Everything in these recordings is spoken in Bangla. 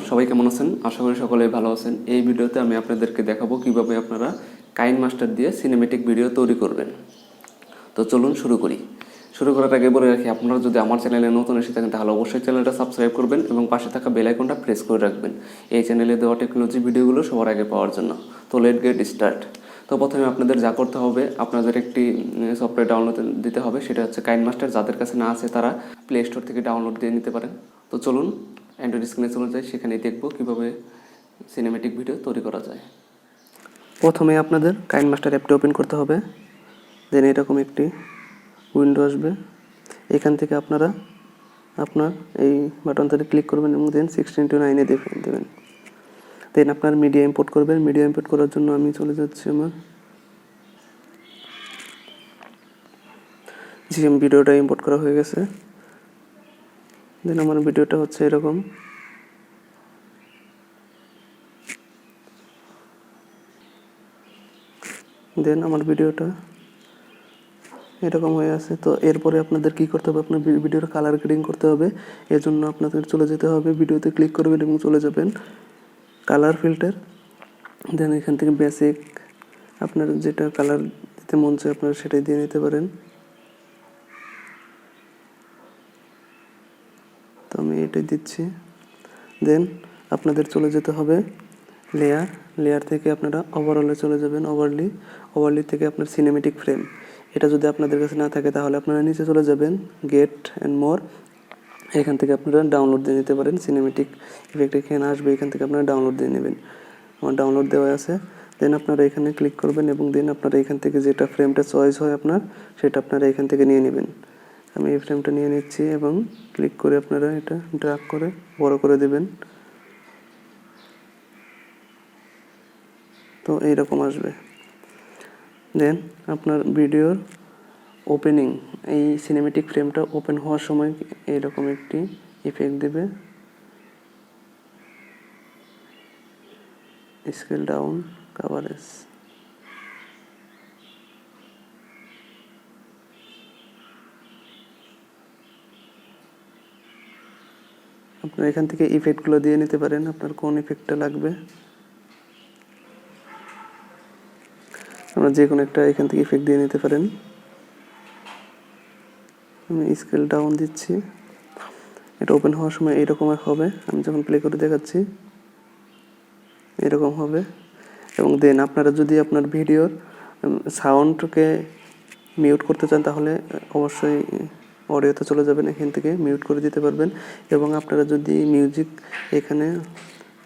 সবাই কেমন আছেন? আশা করি সকলেই ভালো আছেন। এই ভিডিওতে আমি আপনাদেরকে দেখাবো কিভাবে আপনারা কাইনমাস্টার দিয়ে সিনেমেটিক ভিডিও তৈরি করবেন। তো চলুন শুরু করি। শুরু করার আগে বলে রাখি, আপনারা যদি আমার চ্যানেলে নতুন এসে থাকেন তাহলে অবশ্যই চ্যানেলটা সাবস্ক্রাইব করবেন এবং পাশে থাকা বেল আইকনটা প্রেস করে রাখবেন এই চ্যানেলে দেওয়া টেকনোলজি ভিডিওগুলো সবার আগে পাওয়ার জন্য। তো লেট গেট স্টার্ট। তো প্রথমে আপনাদের যা করতে হবে, আপনাদের একটি সফটওয়্যার ডাউনলোড দিতে হবে, সেটা হচ্ছে কাইনমাস্টার। যাদের কাছে না আছে তারা প্লে স্টোর থেকে ডাউনলোড দিয়ে নিতে পারেন। তো চলুন অ্যান্ড্রয়েড স্ক্রিনে চলে যাই, সেখানেই দেখবো কীভাবে সিনেমেটিক ভিডিও তৈরি করা যায়। প্রথমে আপনাদের কাইনমাস্টার অ্যাপটি ওপেন করতে হবে। দেন এরকম একটি উইন্ডো আসবে। এখান থেকে আপনারা আপনার এই বাটনটাতে ক্লিক করবেন এবং দেন 16:9 দেবেন। দেন আপনার মিডিয়া ইম্পোর্ট করবেন। মিডিয়া ইম্পোর্ট করার জন্য আমি চলে যাচ্ছি আমার জিএম। ভিডিওটা ইম্পোর্ট করা হয়ে গেছে। দেন আমার ভিডিওটা হচ্ছে এরকম। দেন আমার ভিডিওটা এরকম হয়ে আছে। তো এরপরে আপনাদের কি করতে হবে, আপনার ভিডিওর কালার গ্রেডিং করতে হবে। এর জন্য আপনাদের চলে যেতে হবে, ভিডিওতে ক্লিক করবেন এবং চলে যাবেন কালার ফিল্টার। দেন এখান থেকে বেসিক, আপনার যেটা কালার দিতে মন চায় আপনারা সেটাই দিয়ে নিতে পারেন। তো আমি এটাই দিচ্ছি। দেন আপনাদের চলে যেতে হবে লেয়ার থেকে আপনারা ওভারঅলে চলে যাবেন। ওভারলি থেকে আপনার সিনেমেটিক ফ্রেম, এটা যদি আপনাদের কাছে না থাকে তাহলে আপনারা নিচে চলে যাবেন গেট অ্যান্ড মোর। এখান থেকে আপনারা ডাউনলোড দিয়ে নিতে পারেন সিনেমেটিক ইফেক্ট। এখানে আসবে, এখান থেকে আপনারা ডাউনলোড দিয়ে নেবেন। আমার ডাউনলোড দেওয়া আছে। দেন আপনারা এখানে ক্লিক করবেন এবং দেন আপনারা এখান থেকে যেটা ফ্রেমটা চয়েস হয় আপনার, সেটা আপনারা এখান থেকে নিয়ে নেবেন। আমি এই ফ্রেমটা নিয়ে নিচ্ছি এবং ক্লিক করে আপনারা এটা ড্র্যাগ করে বড় করে দেবেন। তো এইরকম আসবে। দেন আপনার ভিডিওর ওপেনিং, এই সিনেমেটিক ফ্রেমটা ওপেন হওয়ার সময় এইরকম একটি ইফেক্ট দেবে, স্কেল ডাউন কভারেজ। আপনারা এখান থেকে ইফেক্টগুলো দিয়ে নিতে পারেন, আপনার কোন ইফেক্টটা লাগবে। আপনারা যে কোনো একটা এখান থেকে ইফেক্ট দিয়ে নিতে পারেন। আমি স্কেল ডাউন দিচ্ছি। এটা ওপেন হওয়ার সময় এইরকম হবে। আমি যখন প্লে করে দেখাচ্ছি এরকম হবে। এবং দেন আপনারা যদি আপনার ভিডিওর সাউন্ডকে মিউট করতে চান তাহলে অবশ্যই অডিওতে চলে যাবেন, এখান থেকে মিউট করে দিতে পারবেন। এবং আপনারা যদি মিউজিক, এখানে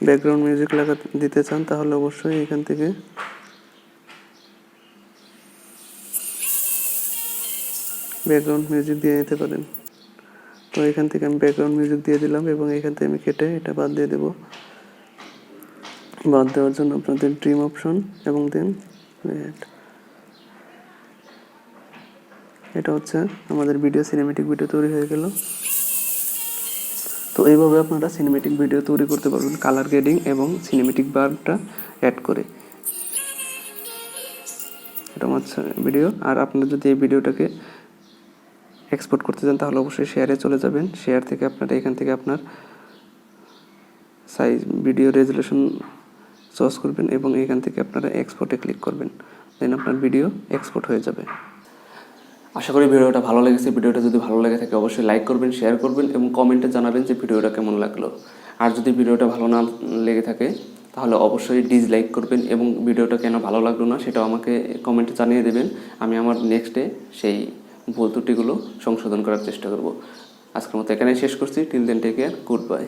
ব্যাকগ্রাউন্ড মিউজিক দিতে চান তাহলে অবশ্যই এখান থেকে ব্যাকগ্রাউন্ড মিউজিক দিয়ে নিতে পারেন। তো এখান থেকে আমি ব্যাকগ্রাউন্ড মিউজিক দিয়ে দিলাম এবং এখান থেকে আমি কেটে এটা বাদ দিয়ে দেবো। বাদ দেওয়ার জন্য আপনাদের ট্রিম অপশন এবং দেন এটা হচ্ছে আমাদের সিনেমেটিক ভিডিও তৈরি হয়ে গেল। তো এইভাবে আপনারা সিনেমেটিক ভিডিও তৈরি করতে পারবেন কালার গ্রেডিং এবং সিনেমেটিক বারটা অ্যাড করে। এটা আমার ভিডিও। আর আপনারা যদি এই ভিডিওটাকে এক্সপোর্ট করতে চান তাহলে অবশ্যই শেয়ারে চলে যাবেন। শেয়ার থেকে আপনারা এখান থেকে আপনার সাইজ, ভিডিও রেজুলেশন চয়েস করবেন এবং এখান থেকে আপনারা এক্সপোর্টে ক্লিক করবেন। দেন আপনার ভিডিও এক্সপোর্ট হয়ে যাবে। আশা করি ভিডিওটা ভালো লেগেছে। ভিডিওটা যদি ভালো লেগে থাকে অবশ্যই লাইক করবেন, শেয়ার করবেন এবং কমেন্টে জানাবেন যে ভিডিওটা কেমন লাগলো। আর যদি ভিডিওটা ভালো না লেগে থাকে তাহলে অবশ্যই ডিসলাইক করবেন এবং ভিডিওটা কেন ভালো লাগলো না সেটাও আমাকে কমেন্টে জানিয়ে দেবেন। আমি আমার নেক্সটে সেই ভুল ত্রুটিগুলো সংশোধন করার চেষ্টা করব। আজকের মতো এখানেই শেষ করছি। Till then take care, good by.